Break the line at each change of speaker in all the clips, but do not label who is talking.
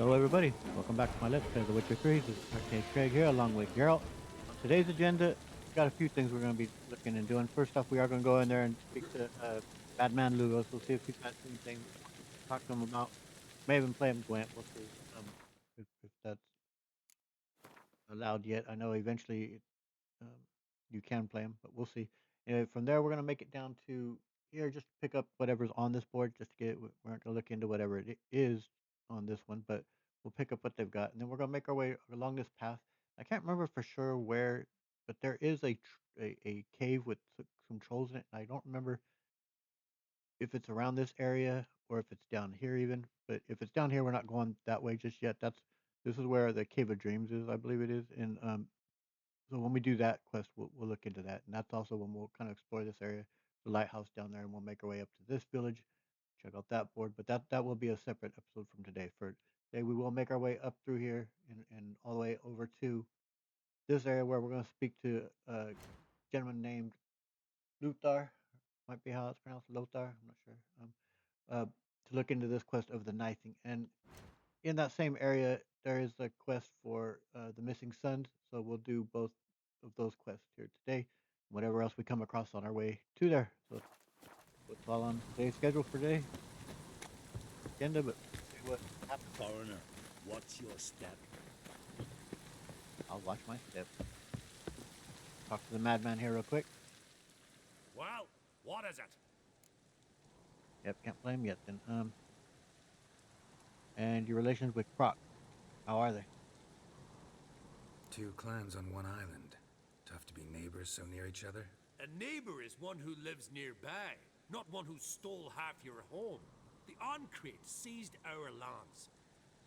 Hello, everybody. Welcome back to my Let's Play The Witcher 3. This is Arcade Craig here, along with Geralt. On today's agenda, we got a few things we're going to be looking and doing. First off, we are going to go in there and speak to Badman Lugos. We'll see if he's got anything to talk to him about. May even play him Gwent. We'll see if that's allowed yet. I know eventually um, you can play them, but we'll see. Anyway, from there, we're going to make it down to here, just pick up whatever's on this board, just to get it. We're not going to look into whatever it is on this one, but we'll pick up what they've got, and then we're going to make our way along this path. I can't remember for sure where, but there is a cave with some trolls in it. I don't remember if it's around this area or if it's down here even. But if it's down here, we're not going that way just yet. This is where the Cave of Dreams is, I believe it is, and so when we do that quest, we'll look into that, and that's also when we'll kind of explore this area, the lighthouse down there, and we'll make our way up to this village, check out that board. But that will be a separate episode from today. For today, we will make our way up through here and all the way over to this area where we're going to speak to a gentleman named Luthar, might be how it's pronounced, Lothar. I'm not sure. To look into this quest of the knifing, and in that same area, there is a quest for the missing sons. So we'll do both of those quests here today. Whatever else we come across on our way to there. So what's all on today's schedule for today? Agenda, but see what happens.
Foreigner, what's your step?
I'll watch my step. Talk to the madman here real quick.
Well, what is it?
Yep, can't play him yet then. And your relations with Croc, how are they?
Two clans on one island. Tough to be neighbors so near each other.
A neighbor is one who lives nearby, not one who stole half your home. The Ancrate seized our lands.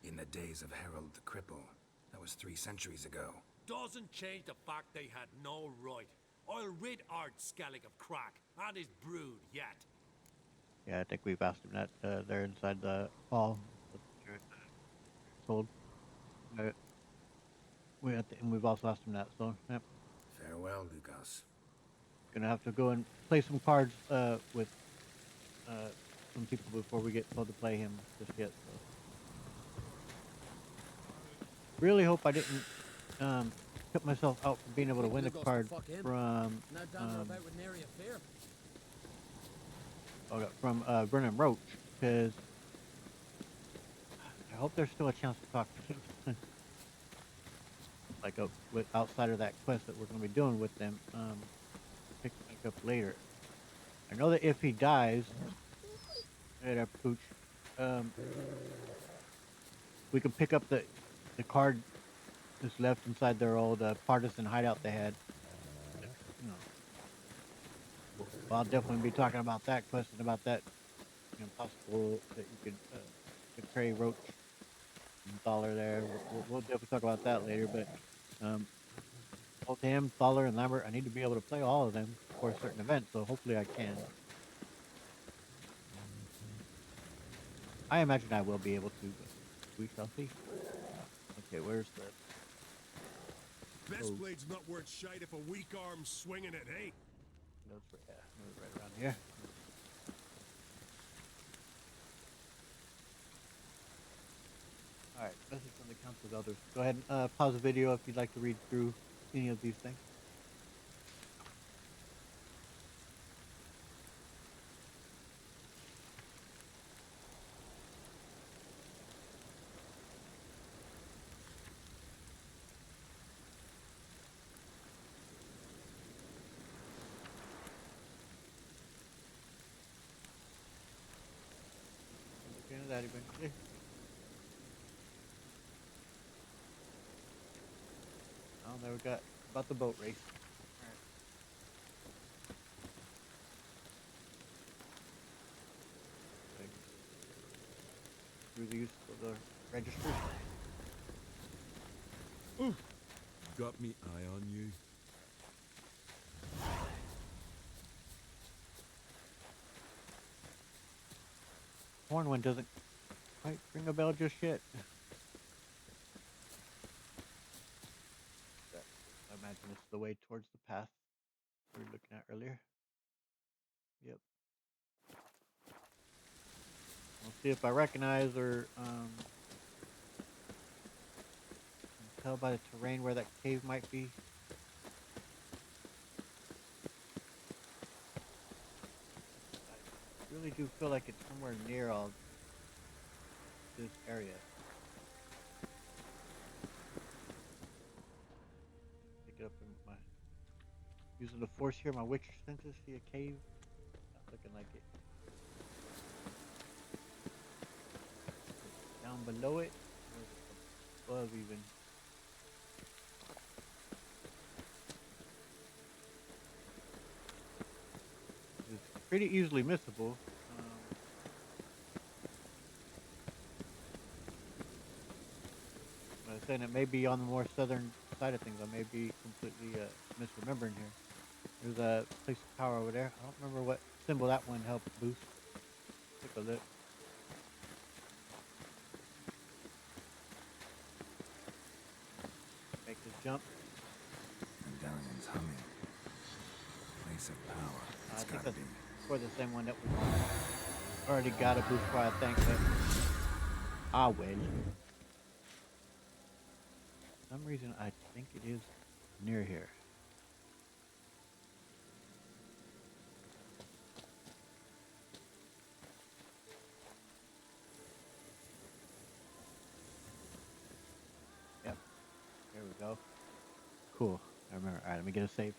In the days of Harold the Cripple. That was 3 centuries ago.
Doesn't change the fact they had no right. I'll rid Ard Skellig of Crack and his brood yet.
Yeah, I think we've asked him that. They're inside the hall. Told. Uh, and we've also asked him that. So, yep.
Farewell, Lucas.
Gonna have to go and play some cards with some people before we get told to play him just yet. So. Really hope I didn't cut myself out from being able to win a card from Vernon Roach, because I hope there's still a chance to talk to him. Like outside of that quest that we're going to be doing with them, pick up later. I know that if he dies, Pooch, we can pick up the card that's left inside their old partisan hideout they had. You know, I'll definitely be talking about that quest and about that possible that you could betray Roach and Thaler there. We'll definitely talk about that later, but both him, Thaler, and Lambert, I need to be able to play all of them for a certain event, so hopefully I can. I imagine I will be able to, but we shall see. Okay, where's the...
Best blade's not worth shite if a weak arm's swinging it, hey?
Those right around here. Alright, message from the Council of Elders. Go ahead and pause the video if you'd like to read through any of these things. Look into that eventually. Oh, there we got about the boat race. Alright. Through the use of the registers.
Ooh, got me eye on you.
Horn one doesn't quite ring a bell just yet. I imagine it's the way towards the path we were looking at earlier. Yep. We'll see if I recognize or tell by the terrain where that cave might be. I really do feel like it's somewhere near all this area. Pick it up in my using the force here, my Witcher senses see a cave. Not looking like it. Down below it, or is it above even? It's pretty easily missable. I was saying it may be on the more southern side of things. I may be completely misremembering here. There's a place of power over there. I don't remember what symbol that one helped boost. Take a look. Make this jump.
Medallion's humming. Place of power.
I
It's
think
gotta
that's
be.
for the same one that we already got a boost for, I think. But ah, well. For some reason, I think it is near here. Yep. There we go. Cool. I remember. All right, let me get a save.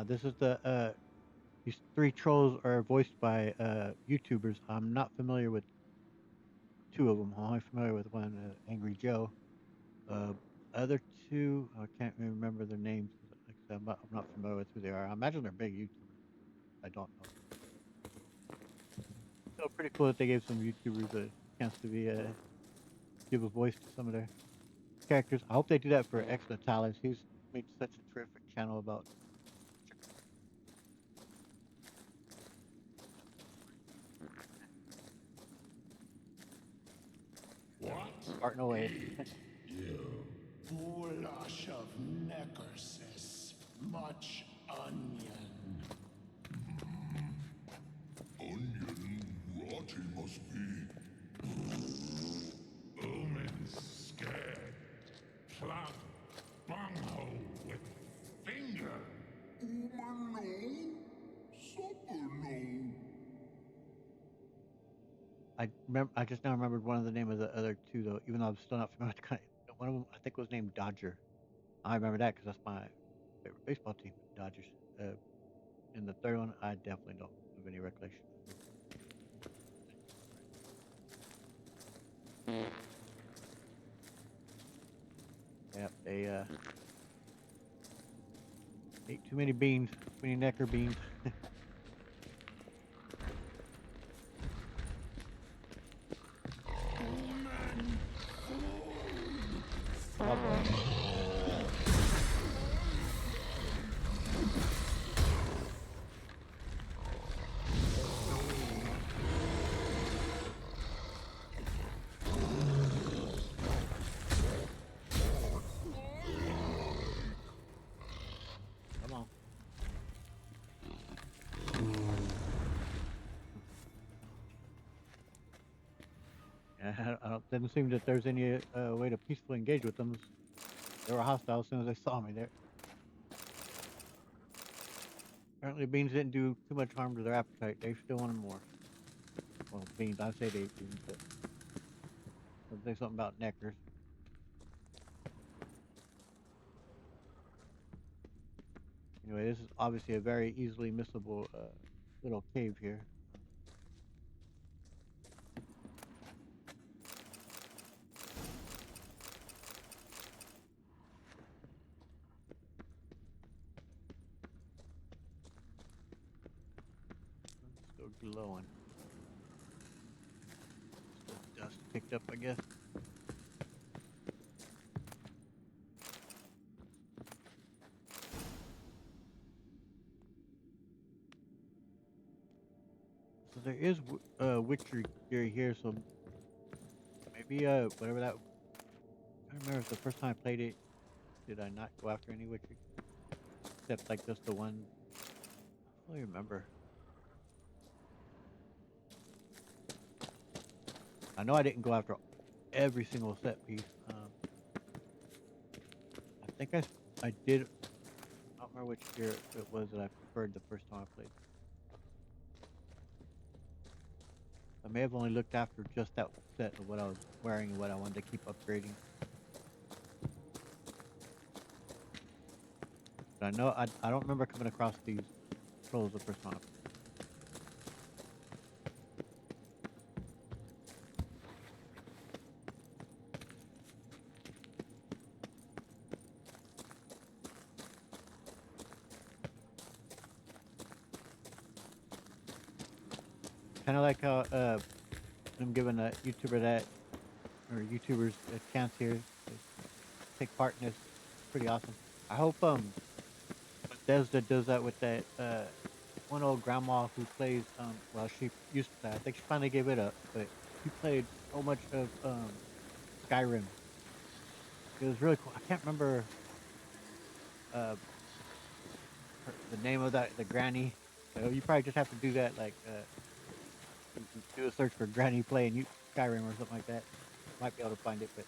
This is these three trolls are voiced by YouTubers. I'm not familiar with two of them. I'm only familiar with one, Angry Joe. Uh, other two, I can't even remember their names. Like I said, I'm not familiar with who they are. I imagine they're big YouTubers. I don't know. So pretty cool that they gave some YouTubers a chance to be give a voice to some of their characters. I hope they do that for Ex Natalis. He's made such a terrific channel about.
What?
Farting away.
You goulash of neckersis, much onion.
Onion rotty must be.
Omen scared. Plug bunghole with finger.
Woman no, supper no.
I just now remembered one of the name of the other two though, even though I'm still not familiar with the kind. One of them I think was named Dodger. I remember that because that's my favorite baseball team, Dodgers. And the third one, I definitely don't have any recollection. Yep, they ate too many beans, too many necker beans. Love that. Come on. Yeah, I don't, didn't seem that there's any way to peacefully engage with them. They were hostile as soon as they saw me there. Apparently beans didn't do too much harm to their appetite. They still wanted more. Well, beans, I say they ate beans, but I'll say something about neckers. Anyway, this is obviously a very easily missable little cave here. Still glowing. Still dust picked up, I guess. So there is Witcher gear here, so maybe whatever that. I don't remember if the first time I played it, Did I not go after any witches? Except like just the one. I don't remember. I know I didn't go after every single set piece. I think I did. I don't remember which gear it was that I preferred the first time I played. I may have only looked after just that set of what I was wearing and what I wanted to keep upgrading. But I know I don't remember coming across these trolls the first time. Kind of like how I'm giving a YouTuber that or YouTubers a chance here to take part in this. Pretty awesome. I hope Bethesda does that with that one old grandma who plays well she used to play. I think she finally gave it up, but she played so much of Skyrim. It was really cool. I can't remember the name of the granny. So you probably just have to do that like do a search for granny playing Skyrim or something like that. Might be able to find it, but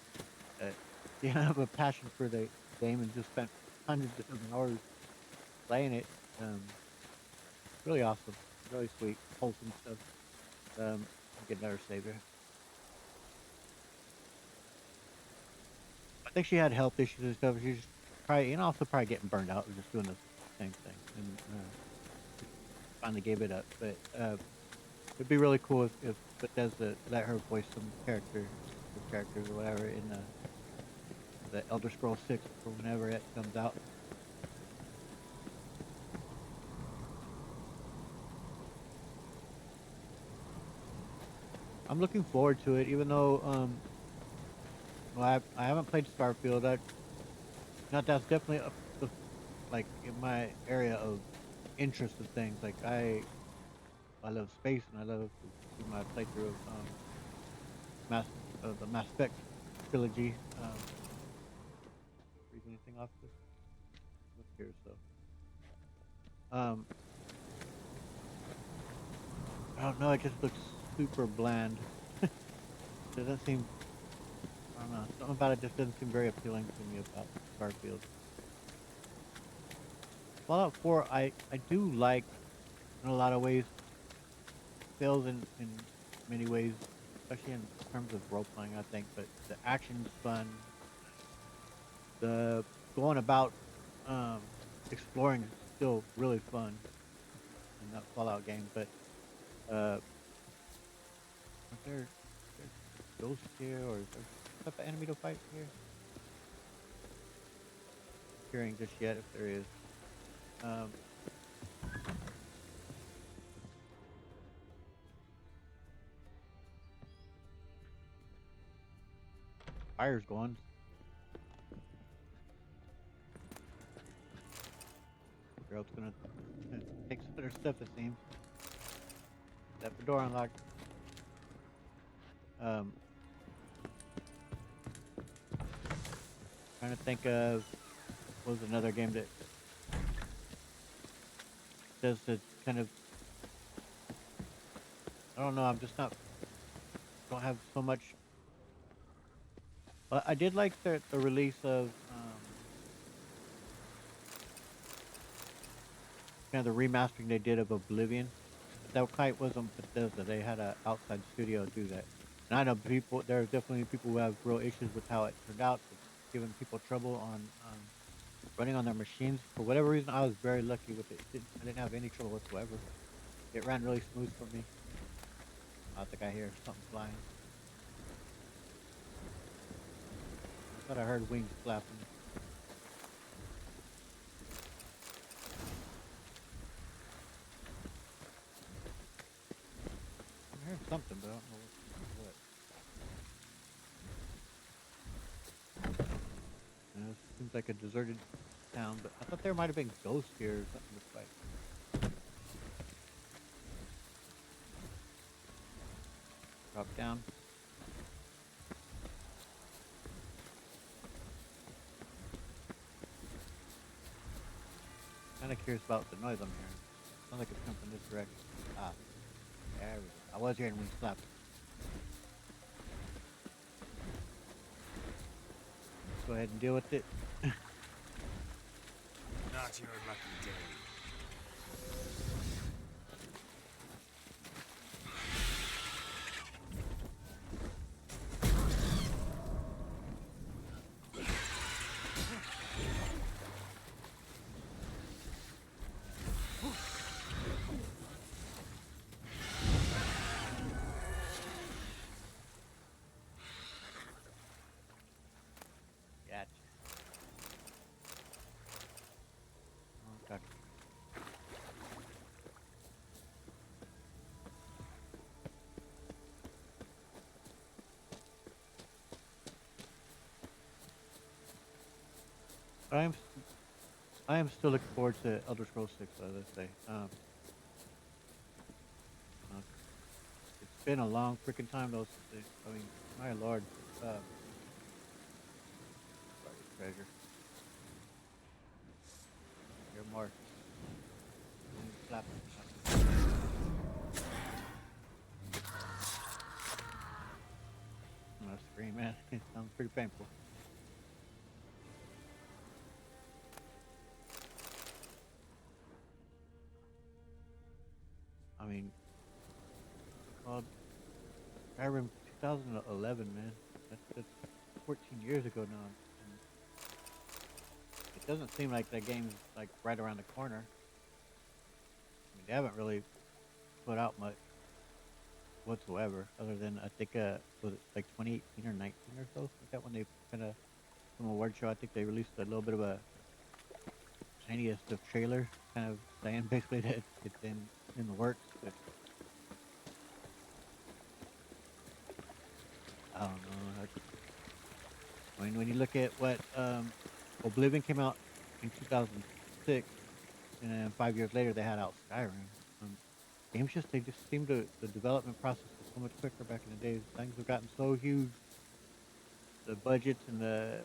yeah, I have a passion for the game and just spent hundreds of hours playing it. Really awesome, really sweet, wholesome stuff. I'll get another savior. I think she had health issues and stuff. She's probably, also probably getting burned out and just doing the same thing. And finally gave it up. But it'd be really cool if Bethesda let her voice some characters or whatever in the Elder Scrolls 6 or whenever it comes out. I'm looking forward to it, even though well, I haven't played Starfield. That's definitely up the, like in my area of interest of things. Like I love space and I love to do my playthrough of the Mass Effect trilogy. Read anything off this? Look here, so. I don't know. It just looks super bland. Doesn't seem. I don't know. Something about it just doesn't seem very appealing to me about Starfield. Fallout 4, I do like in a lot of ways. Fails in many ways, especially in terms of role playing, I think. But the action's fun. The going about exploring is still really fun in that Fallout game. But are there ghosts here, or is there some type of enemy to fight here? Hearing just yet if there is. Fire's going. Girl's gonna take some of their stuff, it seems. Left the door unlocked. Trying to think of what was another game that does the kind of. I don't know. I'm just not. Don't have so much. Well, I did like the release of kind of the remastering they did of Oblivion. That quite wasn't Bethesda. They had an outside studio do that. And I know there are definitely people who have real issues with how it turned out. It's giving people trouble on running on their machines. For whatever reason, I was very lucky with it. I didn't have any trouble whatsoever. It ran really smooth for me. I think I hear something flying. I thought I heard wings flapping. I heard something, but I don't know what. It seems like a deserted town, but I thought there might have been ghosts here or something to fight. Drop down. curious about the noise I'm hearing. Sounds like it's coming from this direction. Ah, there we go. I was hearing when slapped. Go ahead and deal with it.
Not your lucky day.
Gotcha. Okay. I'm I am still looking forward to Elder Scrolls 6, as I say. Uh, it's been a long freaking time though. I mean, my lord. Sorry, treasure. You're more. Slap. I'm gonna scream, man. It sounds pretty painful. I mean, well, Skyrim 2011, man. That's 14 years ago now. And it doesn't seem like that game's like right around the corner. I mean, they haven't really put out much whatsoever, other than I think was it like 2018 or 19 or so? Like that when they kind of from a award show, I think they released a little bit of a tiniest of trailer, kind of saying basically that it's in the works. But I don't know. I mean, when you look at what Oblivion came out in 2006, and then 5 years later they had out Skyrim. Um, games they just seem to the development process was so much quicker back in the days. Things have gotten so huge, the budgets and the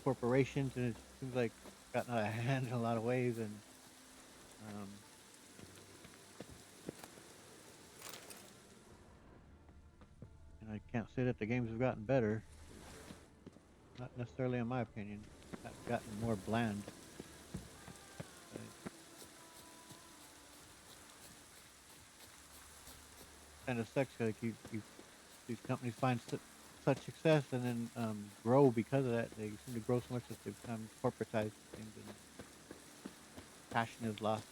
corporations, and it seems like it's gotten out of hand in a lot of ways. Um, and I can't say that the games have gotten better. Not necessarily, in my opinion. Gotten more bland. Kind of sucks. Like these companies find such success and then grow because of that. They seem to grow so much that they become corporatized things, and passion is lost.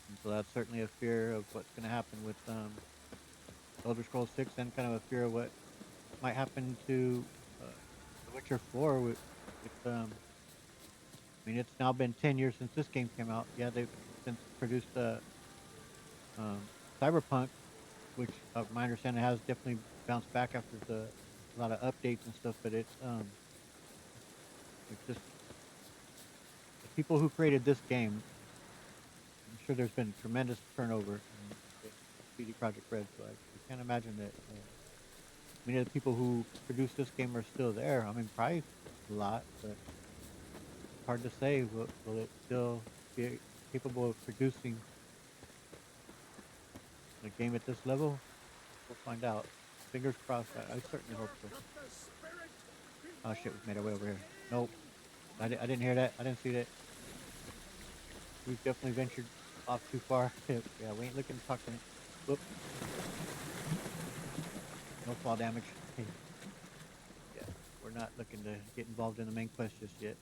And so that's certainly a fear of what's going to happen with Elder Scrolls 6, and kind of a fear of what might happen to The Witcher 4 with I mean, it's now been 10 years since this game came out. Yeah, they've since produced um, Cyberpunk, which, my understanding, has definitely bounced back after a lot of updates and stuff. But it's just the people who created this game. I'm sure there's been tremendous turnover in CD Projekt Red, so I can't imagine that many of the people who produced this game are still there. I mean, probably a lot, but hard to say. Will it still be capable of producing a game at this level? We'll find out. Fingers crossed. I certainly hope so. Oh shit, we've made our way over here. Nope. I didn't hear that. I didn't see that. We've definitely ventured off too far. Yeah, we ain't looking to talk to it. Whoop. No fall damage. Yeah, we're not looking to get involved in the main quest just yet.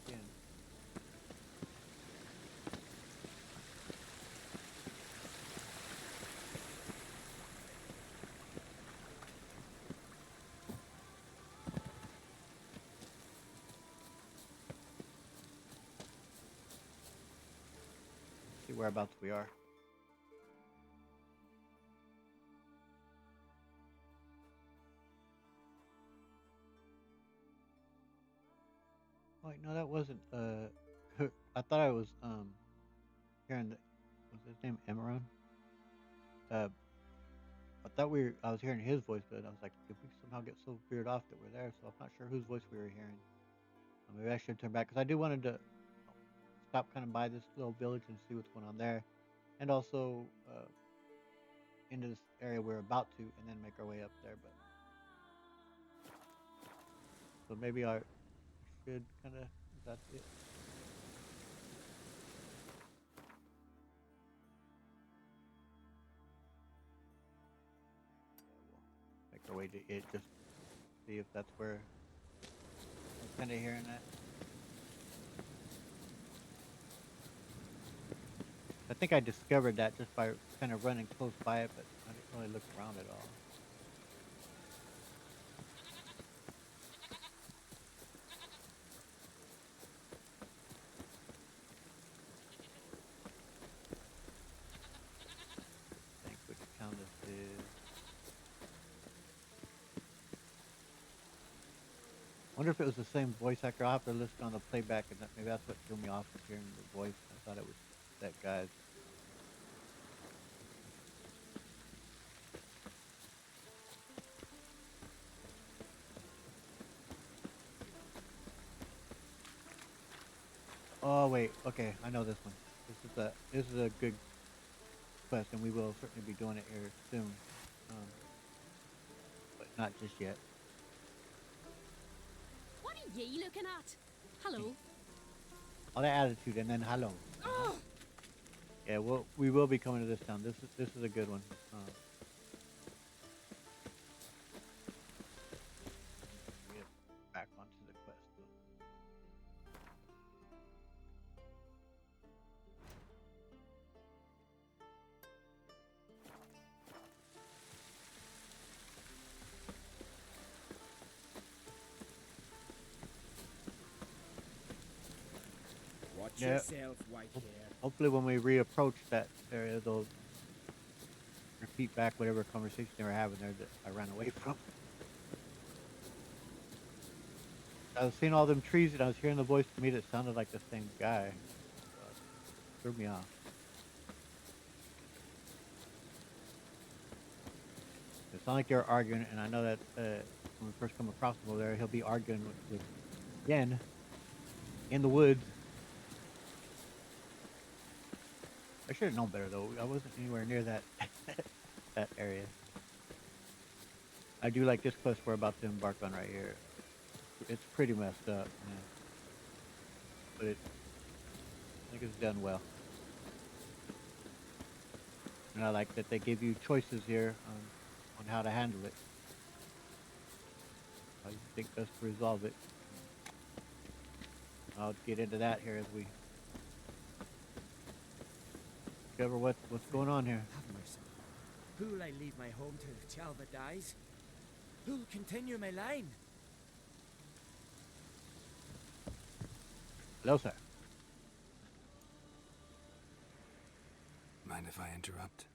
Again. See whereabouts we are. Wait, no, that wasn't. I thought I was hearing the. Was his name Emeron? I thought I was hearing his voice, but I was like, did we somehow get so veered off that we're there? So I'm not sure whose voice we were hearing. Maybe I should turn back because I do wanted to stop kind of by this little village and see what's going on there, and also into this area we're about to, and then make our way up there. But so maybe I should kind of. That's it. Make our way to it. Just see if that's where I'm kind of hearing that. I think I discovered that just by kind of running close by it, but I didn't really look around at all. I think which town this is. Wonder if it was the same voice actor. I'll have to listen on the playback, and maybe that's what threw me off with hearing the voice. I thought it was that guy's. Oh wait, okay, I know this one. This is a good quest, and we will certainly be doing it here soon, but not just yet.
What are ye looking at? Hello.
All that attitude, and then hello.
Oh,
Yeah, we will be coming to this town. This is a good one. Get back onto the quest.
Watch
Yeah.
yourself, white hair.
Hopefully, when we reapproach that area, they'll repeat back whatever conversation they were having there that I ran away from. I was seeing all them trees, and I was hearing the voice to me that sounded like the same guy. Threw me off. It sounded like they were arguing, and I know that when we first come across him over there, he'll be arguing with Yen in the woods. I should have known better though. I wasn't anywhere near that that area. I do like this quest we're about to embark on right here. It's pretty messed up, man. But I think it's done well. And I like that they give you choices here on how to handle it. How you think best to resolve it. I'll get into that here as we discover what's going on here.
Have mercy. Who'll I leave my home to? Chalva dies? Who'll continue my line?
Hello, sir.
Mind if I interrupt?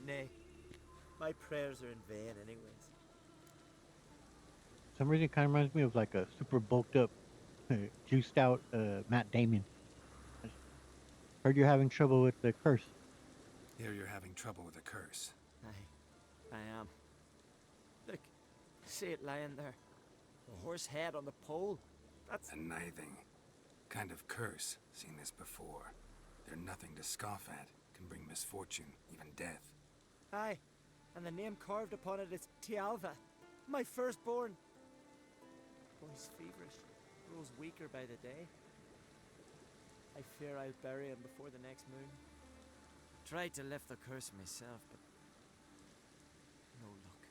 Nay. My prayers are in vain anyways.
For some reason, it kind of reminds me of like a super bulked up, juiced out Matt Damon. Heard you're having trouble with the curse.
Here you're having trouble with a curse.
Aye, I am. Look, see it lying there. A horse head on the pole. That's...
A nithing. Kind of curse. Seen this before. They're nothing to scoff at. Can bring misfortune, even death.
Aye, and the name carved upon it is Tialva, my firstborn. Boy's feverish, grows weaker by the day. I fear I'll bury him before the next moon. Tried to lift the curse myself, but no luck.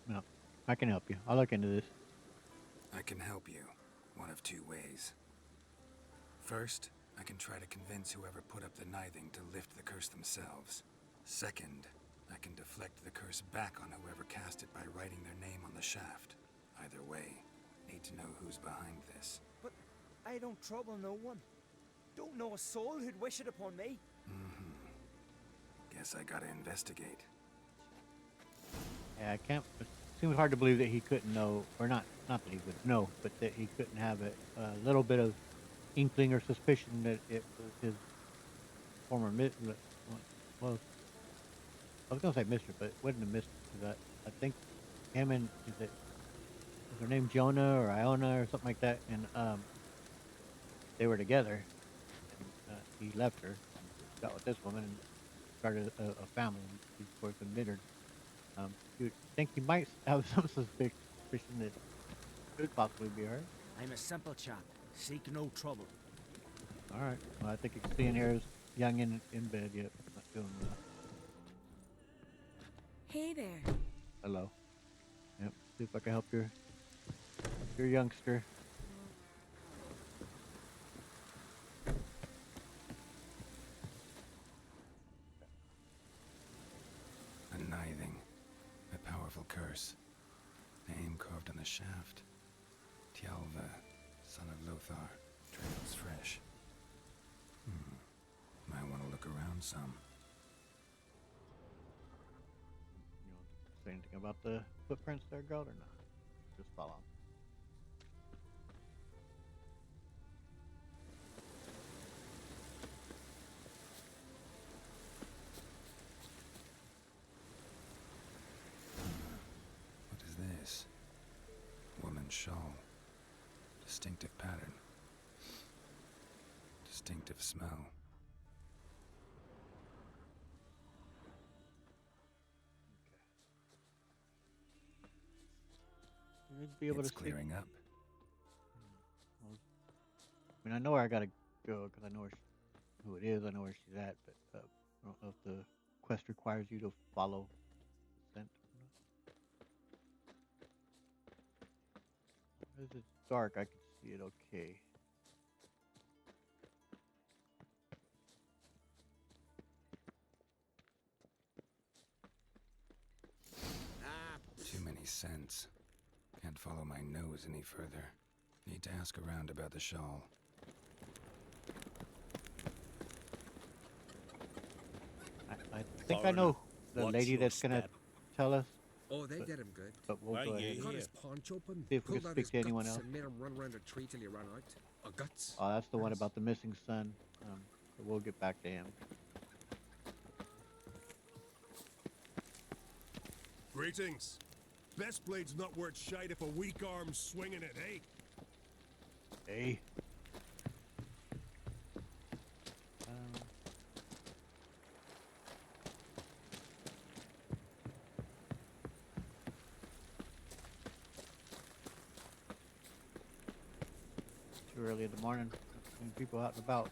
No, I can help you. I'll look into this.
I can help you. One of two ways. First, I can try to convince whoever put up the nithing to lift the curse themselves. Second, I can deflect the curse back on whoever cast it by writing their name on the shaft. Either way, need to know who's behind this.
But I don't trouble no one. Don't know a soul who'd wish it upon me.
Guess I gotta investigate.
Yeah, I can't. It seems hard to believe that he couldn't know, or not that he would know, but that he couldn't have a little bit of inkling or suspicion that it was his former well, I was gonna say mistress, but it wasn't a mistress because I think him and is her name Jonah or Iona or something like that, and they were together, and he left her, and got with this woman, and started a family. And he's of course embittered. You would think he might have some suspicion that could possibly be her.
I'm a simple chap. Seek no trouble.
All right. Well, I think you can see in here is young in bed yet. Not doing well.
Hey there.
Hello. Yep. See if I can help your youngster.
A nithing. A powerful curse. Name carved on the shaft. Tialva, son of Lothar. Trails fresh. Might want to look around some.
You want to say anything about the footprints there, Geralt, or not? Just follow 'em.
What is this? Woman's shawl. Distinctive pattern. Distinctive smell.
You'd be able
It's
to see.
clearing up.
I mean, I know where I gotta go because I know who it is. I know where she's at, but I don't know if the quest requires you to follow the scent. As it's dark, I can see it okay.
Too many scents. Can't follow my nose any further. Need to ask around about the shawl.
I think I know the
Watch
lady
your
that's gonna
step.
tell us,
Oh, they
But-
did him good.
but we'll
Why
go
you
ahead.
Cut
here?
his paunch open,
See if we
pulled
can
out
speak
his
to anyone
guts
else.
and made him run around a tree till he ran out. Oh, guts.
Oh, that's the one about the missing son. So we'll get back to him.
Greetings. Best blade's not worth shite if a weak arm's swinging it, eh?
Hey. Too early in the morning. Many people out and about.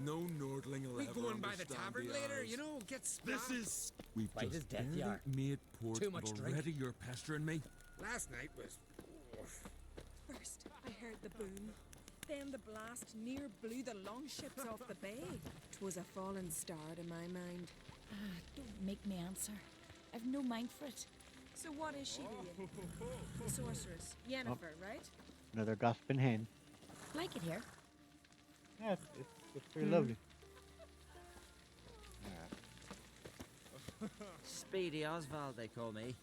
No Nordling will
We
ever
going by the
understand
tavern
the
later,
eyes.
you know, get
This
splat.
is... We've
White as
just
death
barely
you are.
made port,
Too much
but
drink.
already you're pestering me.
Last night was...
First, I heard the boom. Then the blast near blew the longships off the bay. 'Twas a fallen star to my mind.
Don't make me answer. I've no mind for it.
So what is she being? The sorceress. Yennefer, right?
Another gossiping hen.
Like it here.
Yeah, it's pretty lovely.
Speedy Oswald, they call me.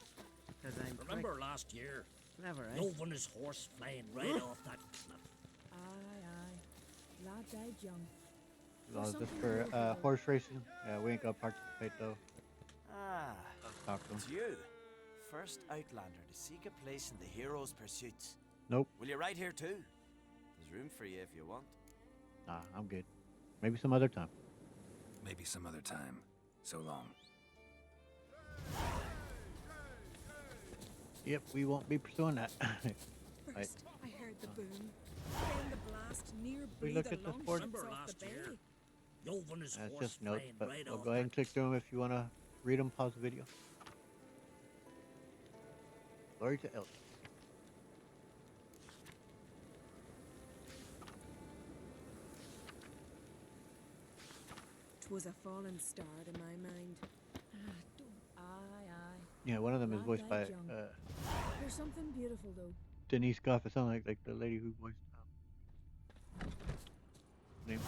Because I'm
Remember last year?
clever, eh?
Nov and his horse flying right off that cliff.
Aye, aye. Lad died young.
Oh, is this for horse racing? Yeah, we ain't gonna participate though.
Ah,
Talk to him.
it's you. First Outlander to seek a place in the hero's pursuits.
Nope.
Will you ride here too? There's room for you if you want.
Nah, I'm good. Maybe some other time.
Maybe some other time. So long.
Yep, we won't be pursuing that.
First, I heard the boom. Then the blast near
We
blew
look
the
at this board?
longships
Remember
off
last
the bay.
year? Nov and his
That's
horse
just notes,
flying
but
right
we'll
off
go ahead
that
and click through them if you want to read them. Pause the video. Glory to Elf.
'Twas a fallen star to my mind.
Aye, aye.
Yeah, one of them is
Lad
voiced by
died young. There's something beautiful though.
Denise Goff. It sounds like the lady who voiced name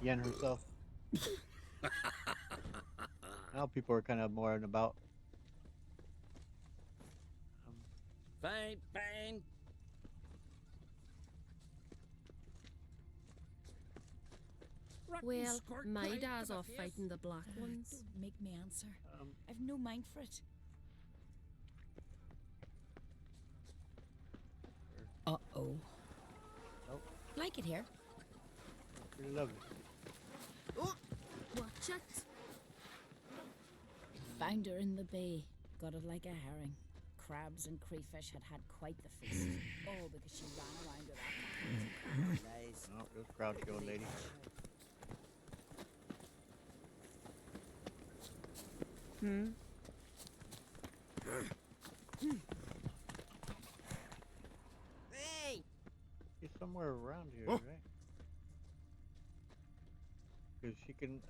Yen herself. Now people are kind of more and about.
Fine, fine. Rotten
Well,
squirt
my
pipe to
dad's
the
off
face.
fighting the black ones.
Don't make me answer.
Um,
I've no mind for it. Uh-oh.
Nope.
Like it here.
Pretty lovely.
Watch it.
Found her in the bay. Got it like a herring. Crabs and crayfish had had quite the feast. All because she ran around with that.
Lies.
Oh, just grouchy old lady.
Hey!
She's somewhere around here,
Oh.
right? Because she can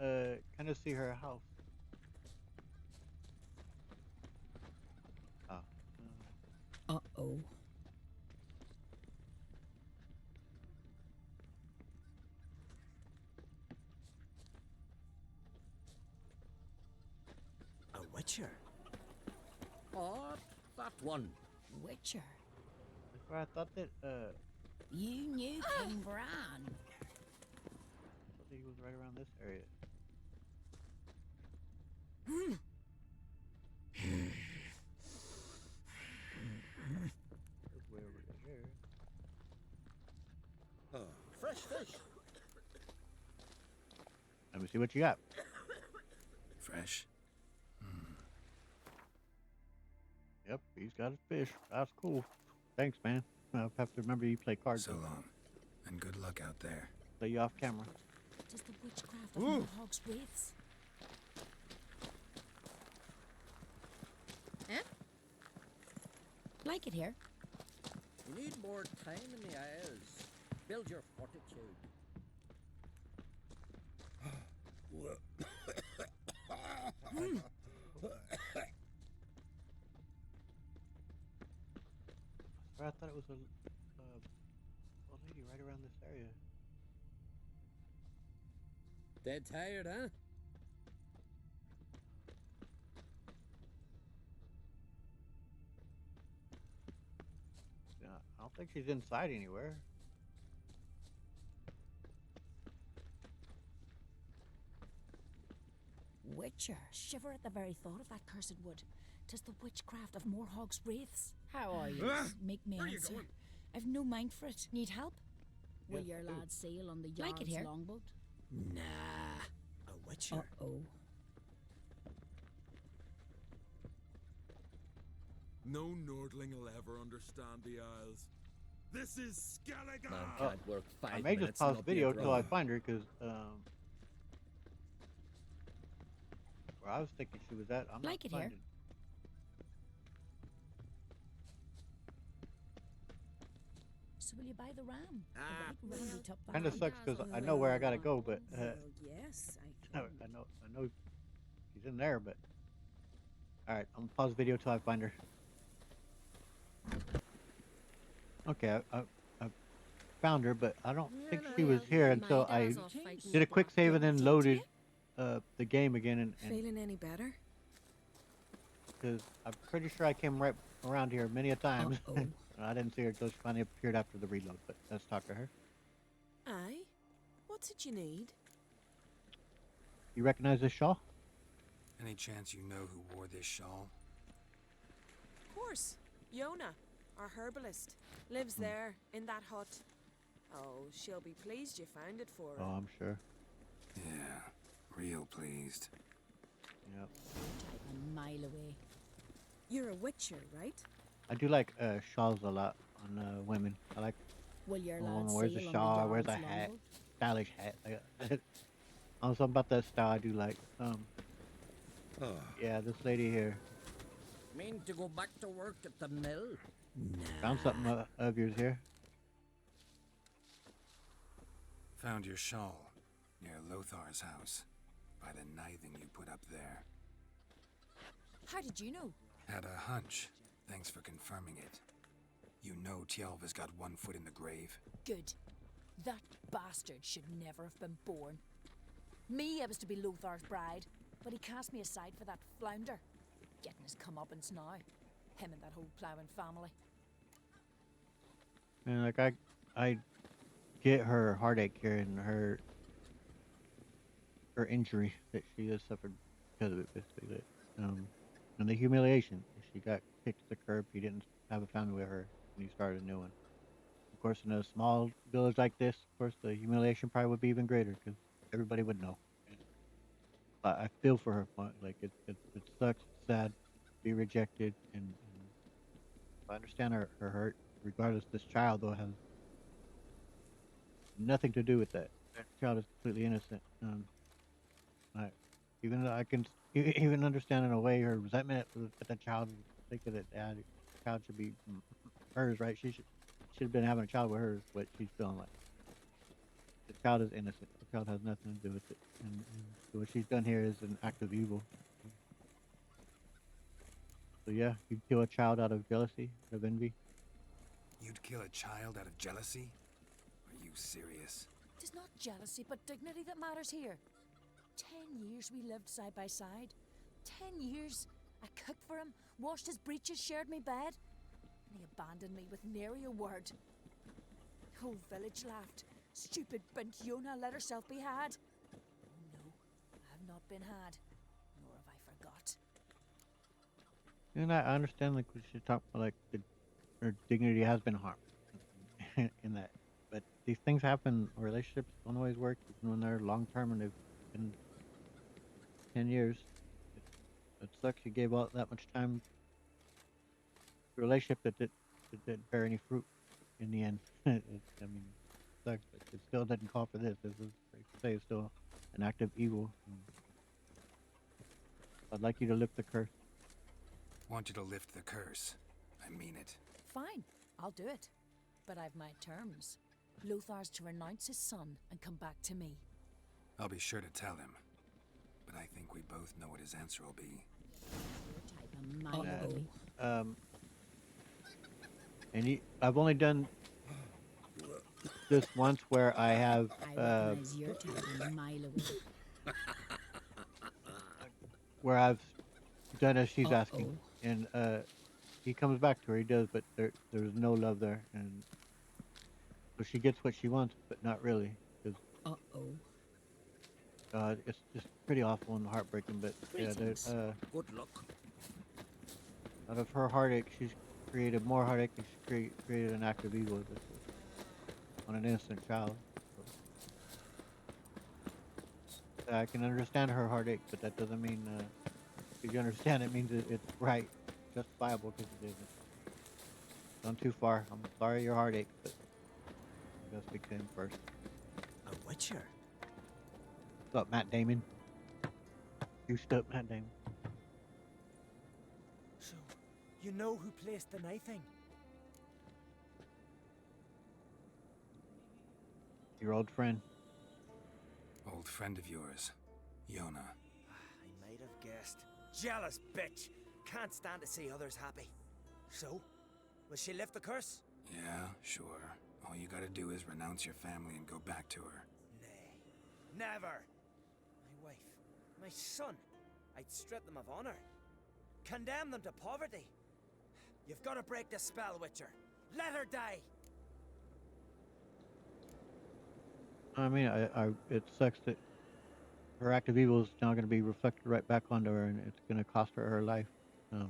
kind of see her house. Ah.
Uh-oh.
A witcher.
Oh, that one.
Witcher.
That's why I thought that
You knew King Bran.
I thought he was right around this area. It's way over here.
Fresh fish.
Let me see what you got.
Fresh?
Yep, he's got his fish. That's cool. Thanks, man. I'll have to remember you play cards.
So long. And good luck out there.
Play you off camera.
Tis the witchcraft of Mohawk's wraiths.
Eh?
Like it here.
You need more time in the Isles. Build your fortitude.
I thought it was a old lady right around this area.
Dead tired, huh?
Yeah, I don't think she's inside anywhere.
Witcher. Shiver at the very thought of that cursed wood. Tis the witchcraft of Morhog's wraiths. How are you? Make me
Where you
answer.
going?
I've no mind for it. Need help?
Will
Yes,
your
I do.
lad sail on the
Like
yard's
it here.
longboat?
Nah. A witcher.
Uh-oh.
No Nordling will ever understand the Isles. This is Skellige!
Man
Oh,
can't work 5
I may just
minutes and
pause
not
the
be a
video till I
grog.
find her, because where I was thinking she was at, I'm
Like it
not
here.
finding.
So will you buy the ram?
Ah,
The big roundy top
Kind of
ram.
sucks because I know where I gotta go, but
Well, yes, I
I know she's in there, but all right, I'm gonna pause the video till I find her. Okay, I found her, but I don't think she was here until I did a quick save and then loaded the game again, and
Feeling any better?
because I'm pretty sure I came right around here many a times.
Uh-oh.
and I didn't see her until she finally appeared after the reload. But let's talk to her.
Aye. What's it you need?
You recognize this shawl?
Any chance you know who wore this shawl?
Of course. Yona, our herbalist, lives there in that hut. Oh, she'll be pleased you found it for her.
Oh, I'm sure.
Yeah, real pleased.
Yep.
Type a mile away.
You're a witcher, right?
I do like shawls a lot on women. I like
Will your
the
lad
one who wears
sail
a
on
shawl,
the
wears a
yard's
hat,
longboat?
stylish hat. Something about that style I do like. Yeah, this lady here
Mean to go back to work at the mill?
found something of yours here.
Found your shawl near Lothar's house by the knithing you put up there.
How did you know?
Had a hunch. Thanks for confirming it. You know Tjalva's got one foot in the grave.
Good. That bastard should never have been born. Me, I was to be Lothar's bride, but he cast me aside for that flounder. Getting his comeuppance now. Him and that whole ploughing family.
And like I get her heartache here and her her injury that she has suffered because of it, basically. And the humiliation. She got kicked to the curb. He didn't have a family with her, and he started a new one. Of course, in a small village like this, of course, the humiliation probably would be even greater because everybody would know. I feel for her. Like it sucks, it's sad, to be rejected, and I understand her hurt. Regardless, this child though has nothing to do with that. That child is completely innocent. I, even though I can even understand in a way her resentment that the child thinking that the child should be hers, right? She should have been having a child with her. Is what she's feeling like. The child is innocent. The child has nothing to do with it, and what she's done here is an act of evil. So yeah, you'd kill a child out of jealousy, out of envy.
You'd kill a child out of jealousy? Are you serious?
Tis not jealousy, but dignity that matters here. 10 years we lived side by side. 10 years. I cooked for him, washed his breeches, shared my bed. And he abandoned me with nary a word. The whole village laughed. Stupid bint Yona let herself be had. Oh no, I have not been had, nor have I forgot.
And I understand, like, we should talk about, like, her dignity has been harmed in that. But these things happen. Relationships don't always work, even when they're long term and they've been 10 years. It sucks you gave all that much time to a relationship that didn't bear any fruit in the end. I mean, it sucks, but it still didn't call for this. This is, like you say, it's still an act of evil. I'd like you to lift the curse.
Want you to lift the curse. I mean it.
Fine, I'll do it. But I've my terms. Lothar's to renounce his son and come back to me.
I'll be sure to tell him. But I think we both know what his answer will be.
And I've only done this once where I have where I've done as she's asking, and he comes back to her. He does, but there's no love there, and so she gets what she wants, but not really. It's just pretty awful and heartbreaking. But yeah,
good luck.
Out of her heartache, she's created more heartache, and she created an act of evil on an innocent child. So, I can understand her heartache, but that doesn't mean if you understand it means it's right, justifiable, because it isn't. Gone too far. I'm sorry your heartache, but I gotta speak to him first.
A witcher?
What's up, Matt Damon? You stuck, Matt Damon.
So, you know who placed the knifing?
Your old friend.
Old friend of yours, Yona.
I might have guessed. Jealous bitch! Can't stand to see others happy. So, will she lift the curse?
Yeah, sure. All you gotta do is renounce your family and go back to her.
Nay, never! My wife, my son, I'd strip them of honor. Condemn them to poverty. You've gotta break the spell, Witcher. Let her die!
I mean, it sucks that her act of evil is now going to be reflected right back onto her, and it's going to cost her her life. So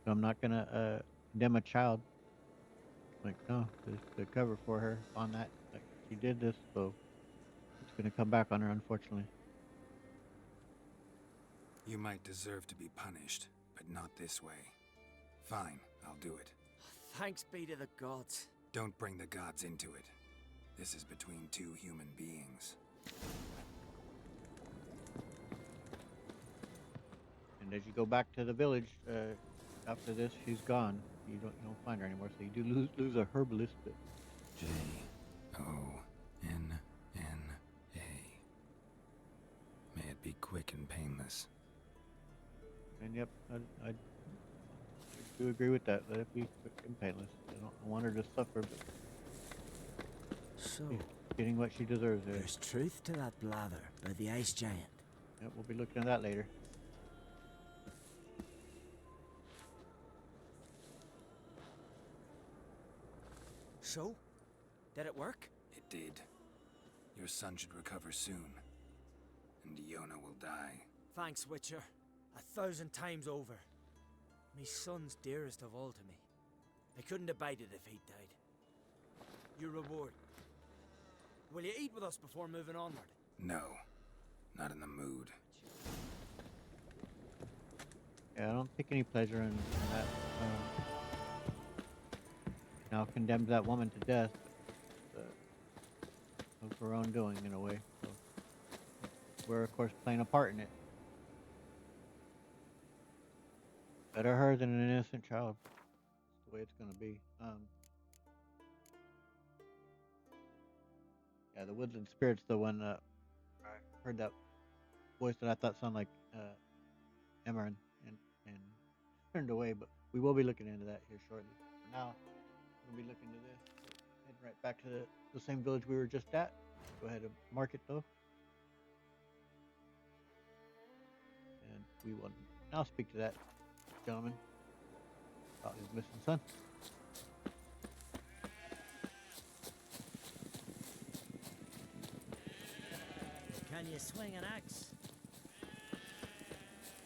I'm not going to condemn a child. Like, no, to cover for her on that. Like, she did this, so it's going to come back on her, unfortunately.
You might deserve to be punished, but not this way. Fine, I'll do it.
Thanks be to the gods.
Don't bring the gods into it. This is between two human beings.
And as you go back to the village, after this, she's gone. You don't find her anymore, so you do lose a herbalist. But
J-O-N-N-A. May it be quick and painless.
And yep, I do agree with that. Let it be quick and painless. I don't want her to suffer, but
so
getting what she deserves there.
There's truth to that blather by the ice giant.
Yep, we'll be looking at that later.
So? Did it work?
It did. Your son should recover soon. and Yona will die.
Thanks, Witcher. 1,000 times over. Me son's dearest of all to me. I couldn't abide it if he'd died. Your reward. Will you eat with us before moving onward?
No, not in the mood.
Yeah, I don't take any pleasure in that. Now condemned that woman to death of her own doing, in a way. So we're, of course, playing a part in it. Better her than an innocent child. That's the way it's gonna be. Yeah, the Woodland Spirit's the one I heard that voice that I thought sounded like Emmer and turned away, but we will be looking into that here shortly. For now, we'll be looking into this. Heading right back to the same village we were just at. Go ahead and mark it though. And we will now speak to that gentleman about his missing son.
Can you swing an axe?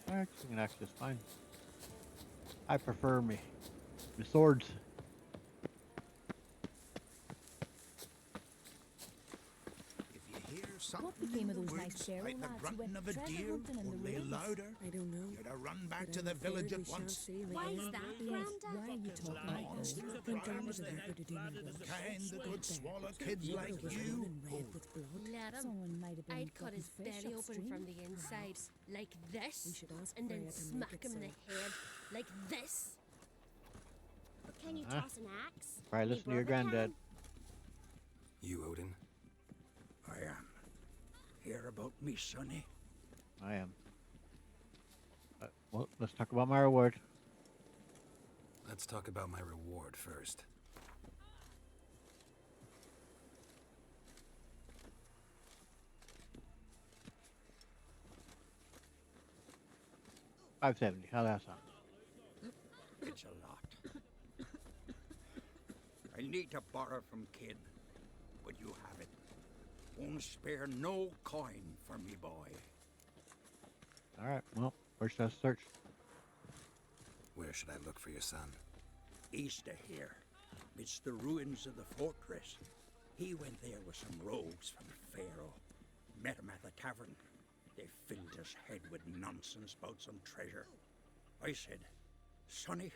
Alright, swing an axe is fine. I prefer me swords.
What became of those nice barrel
like the
lads who
grunting
went
of a
treasure
deer,
hunting in the
only
woods?
louder.
I don't know.
You'd have run back
But
to
I'm
the village
afraid
at
we shan't
once.
see
Why
Leanne.
is that,
Yes,
Grandad?
why are you talking like this? I think I was there to do my work.
Kind that could swallow kids
Water
like
was
you.
running red with blood.
Let him.
Someone might have been
I'd cut
cutting
his
fish
belly open
upstream.
from the inside, like
We
this,
should ask
and then
Freya to make
smack
it
him in
so.
the head, like this.
But can you
Huh?
toss an axe?
Right,
Me
listen to your
brother
granddad.
You, Odin?
I am. Hear about me, sonny?
I am. Well, let's talk about my reward.
Let's talk about my reward first.
$570. How that sound?
It's a lot. I need to borrow from Kid, but you have it. Won't spare no coin for me, boy.
All right. Well, where should I search?
Where should I look for your son?
East of here, midst the ruins of the fortress. He went there with some rogues from Pharaoh. Met him at the tavern. They filled his head with nonsense about some treasure. I said, Sonny,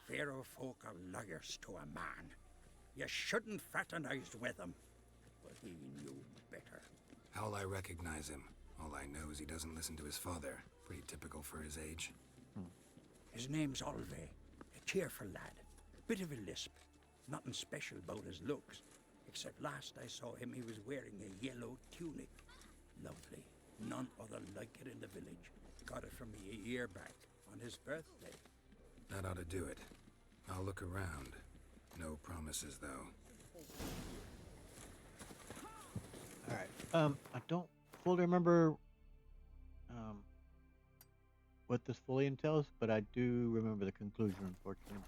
Pharaoh folk are liars to a man. You shouldn't fraternize with them. But he knew better.
How'll I recognize him? All I know is he doesn't listen to his father. Pretty typical for his age.
His name's Olve, a cheerful lad. Bit of a lisp. Nothing special about his looks. Except last I saw him, he was wearing a yellow tunic. Lovely. None other like it in the village. Got it from me a year back, on his birthday.
That ought to do it. I'll look around. No promises, though.
All right. I don't fully remember what this fully entails, but I do remember the conclusion, unfortunately.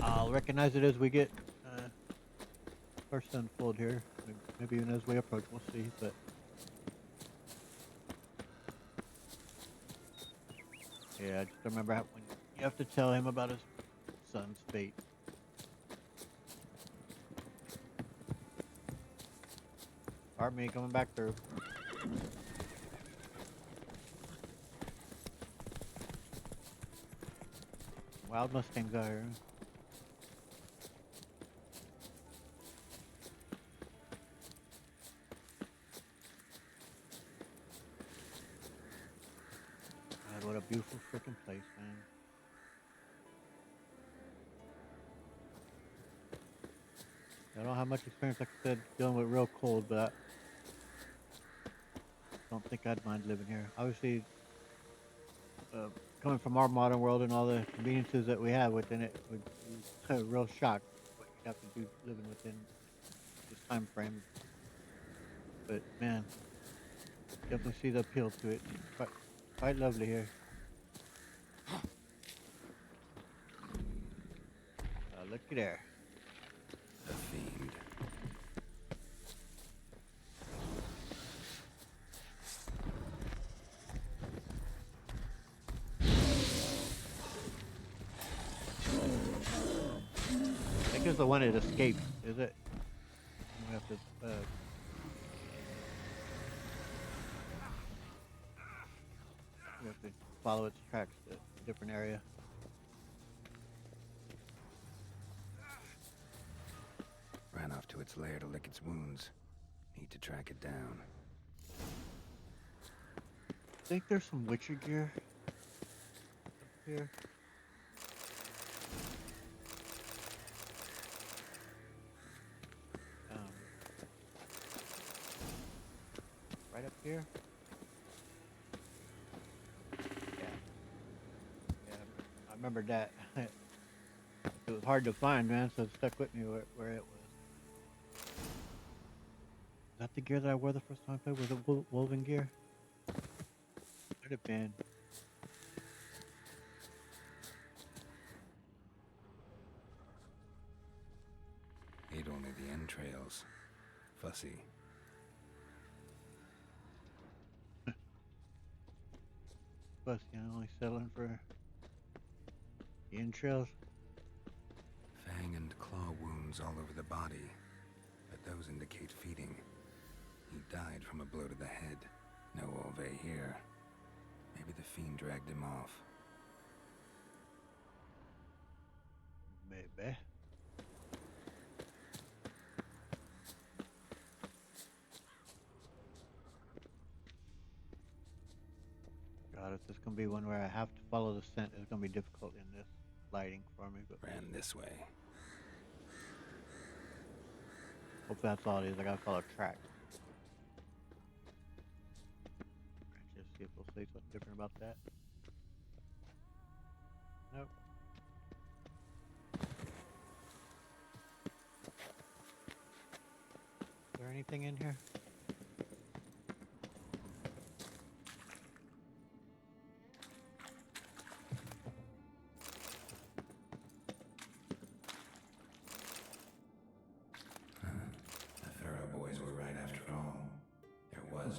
I'll recognize it as we get first unfold here. Maybe even as we approach, we'll see. But yeah, I just remember how, when you have to tell him about his son's fate. Pardon me, coming back through. Wild Mustangs out here. God, what a beautiful freaking place, man. I don't have much experience, like I said, dealing with real cold, but I don't think I'd mind living here. Obviously, coming from our modern world and all the conveniences that we have within it, would be a real shock what you have to do living within this time frame. But man, definitely see the appeal to it. Quite lovely here. Looky there.
The fiend.
think it's the one that escaped, is it? We have to we have to follow its tracks to a different area.
Ran off to its lair to lick its wounds. Need to track it down.
I think there's some Witcher gear up here. Right up here. Yeah, I remember that. It was hard to find, man, so it stuck with me where it was. Is that the gear that I wore the first time I played? Was it woven gear? Could have been.
Ate only the entrails. Fussy.
Plus, only settling for the entrails.
Fang and claw wounds all over the body, but those indicate feeding. He died from a blow to the head. No Ove here. Maybe the fiend dragged him off.
Maybe. God, if this is gonna be one where I have to follow the scent, it's gonna be difficult in this lighting for me. But
ran this way.
Hope that's all it is. I gotta follow track. Just see if they'll say something different about that. Nope. Is there anything in here?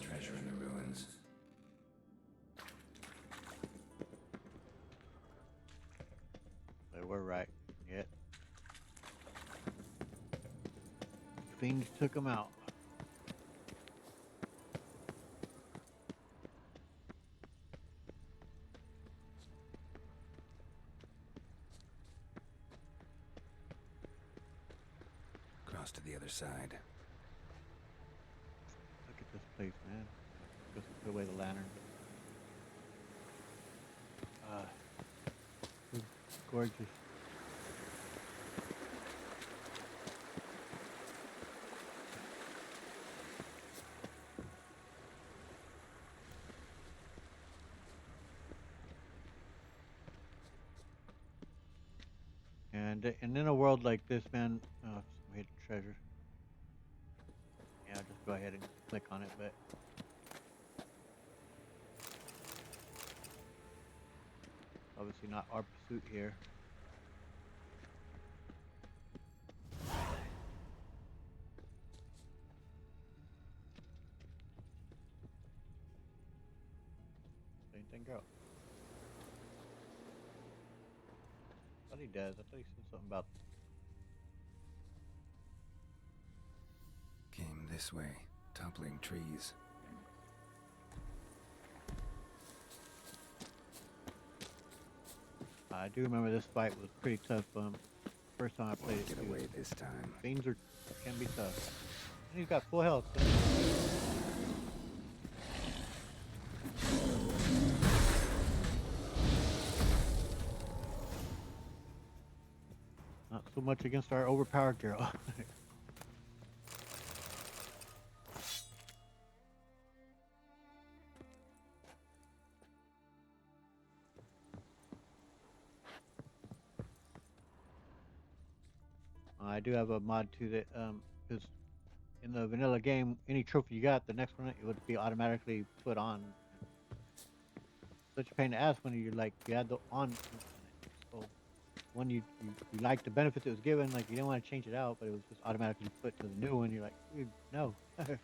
Treasure in the ruins.
They were right. Yet. Fiends took them out.
Cross to the other side.
This place, man. Just put away the lantern. It's gorgeous. And in a world like this, man, some hidden treasure. Yeah, I'll just go ahead and click on it, but obviously not our pursuit here. Same thing, girl. I thought he does. I thought he said something about
Came this way, toppling trees.
I do remember this fight was pretty tough. First time I played it.
Get away this time.
Fiends can be tough. And he's got full health. Not so much against our overpowered girl. I do have a mod too that because in the vanilla game, any trophy you got, the next one it would be automatically put on. Such a pain to ask when you add the on. So when you like the benefits it was given, like you didn't want to change it out, but it was just automatically put to the new one. You're like, dude, no. Yeah.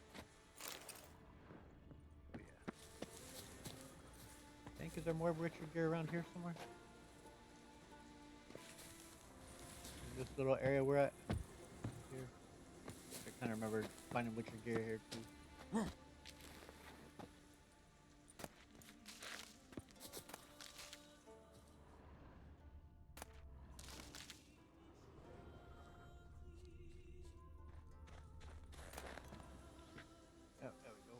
I think is there more Richard gear around here somewhere? this little area we're at here. I kind of remember finding Witcher gear here too. Yep, there we go.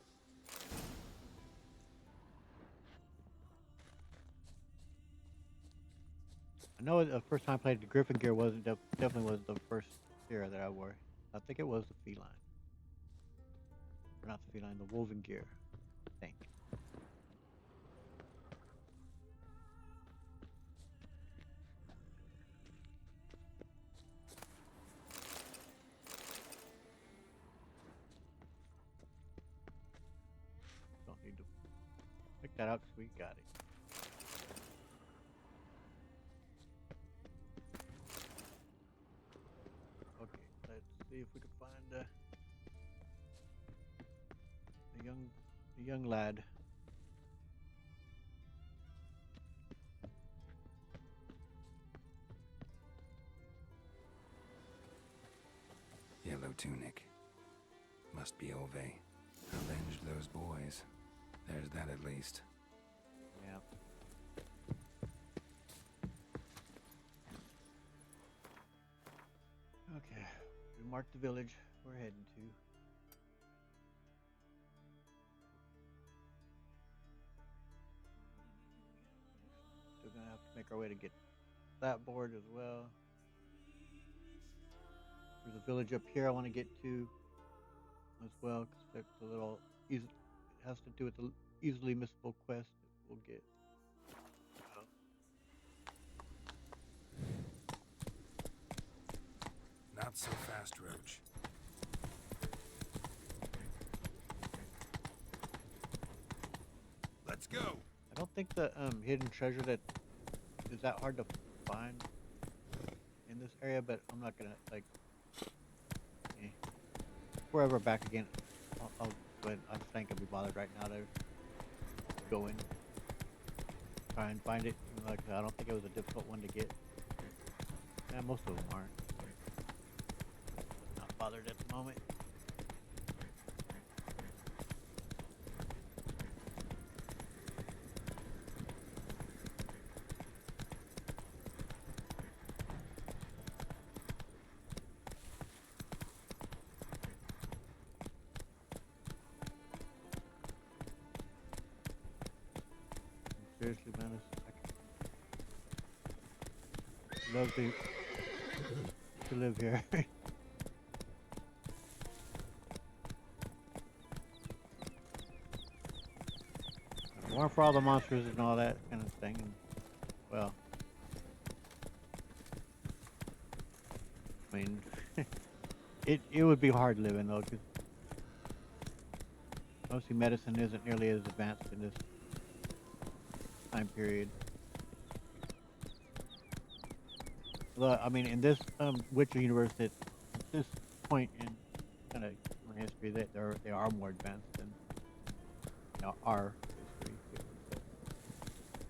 I know the first time I played the Griffin gear wasn't definitely wasn't the first gear that I wore. I think it was the feline. Or not the feline, the woven gear, I think. Don't need to pick that out because we got it. Okay, let's see if we can find a young lad.
Yellow tunic. Must be Ove. Avenged those boys. There's that at least.
Yeah. Okay, we marked the village we're heading to. Still gonna have to make our way to get that board as well. There's a village up here I want to get to as well, because it's a little easy. It has to do with the easily missable quest that we'll get.
Not so fast, Roach.
Let's go.
I don't think the hidden treasure that is that hard to find in this area, but I'm not gonna like. Before I ever back again, I'll go ahead. I just ain't gonna be bothered right now to go in, try and find it. You know, like I don't think it was a difficult one to get. Yeah, most of them aren't. Not bothered at the moment. Seriously, man, I love to live here. More for all the monsters and all that kind of thing. And, well, I mean, it would be hard living though, because mostly medicine isn't nearly as advanced in this time period. Well, I mean, in this Witcher universe, at this point in kind of history, that they are more advanced than our history.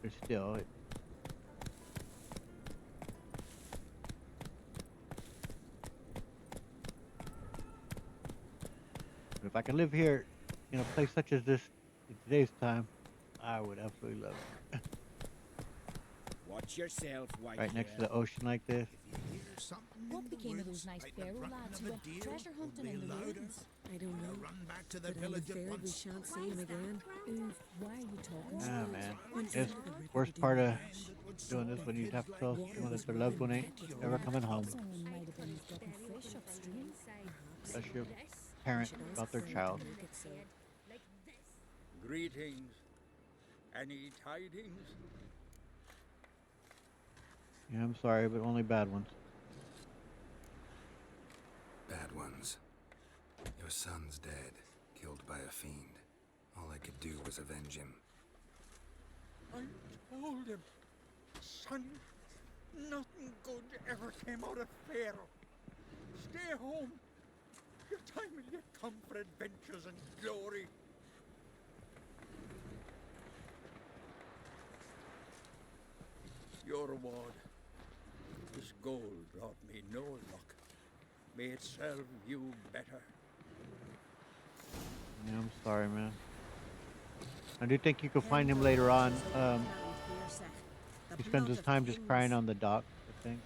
But still, but if I could live here in a place such as this in today's time, I would absolutely love it.
Watch yourself, white
Right next to the ocean like this.
What became of those nice Pharaoh lads who went treasure hunting in the ruins?
I don't know.
Run back to the
But I'm
village at
afraid we
once.
shan't see him again.
Oof, why are you talking?
Ah, man. It's worst part of doing this when you have to tell someone that their loved one ain't ever coming home.
Someone might have been getting fish upstream.
Especially a parent about their child.
Greetings. Any tidings?
Yeah, I'm sorry, but only bad ones.
Bad ones. Your son's dead, killed by a fiend. All I could do was avenge him.
I told him, son, nothing good ever came out of Pharaoh. Stay home. Your time will yet come for adventures and glory. Your reward. This gold brought me no luck. May it serve you better.
Yeah, I'm sorry, man. I do think you can find him later on. He spends his time just crying on the dock, I think.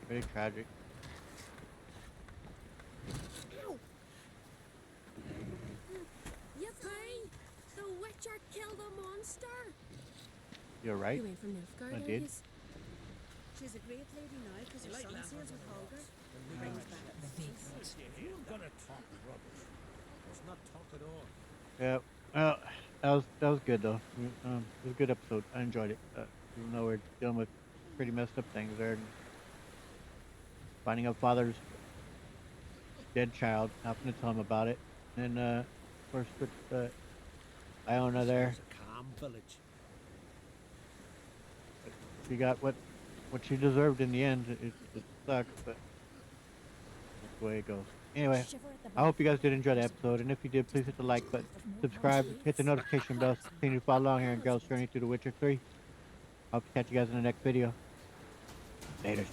Very tragic.
You find the Witcher killed a monster.
You're right.
You went from Nilfgaard,
I did.
She's a great lady now because her son sails with Holger. He brings back the things.
You're gonna talk rubbish. Let's not talk at all.
Yeah. Well, that was good though. It was a good episode. I enjoyed it. Even though we're dealing with pretty messed up things there. Finding out father's dead child, having to tell him about it, and of course with Iona there.
It's a calm village.
She got what she deserved in the end. It sucks, but that's the way it goes. Anyway, I hope you guys did enjoy the episode, and if you did, please hit the like button, subscribe, hit the notification bell, continue to follow along here in Geralt's Journey through The Witcher 3. I hope to catch you guys in the next video. Later.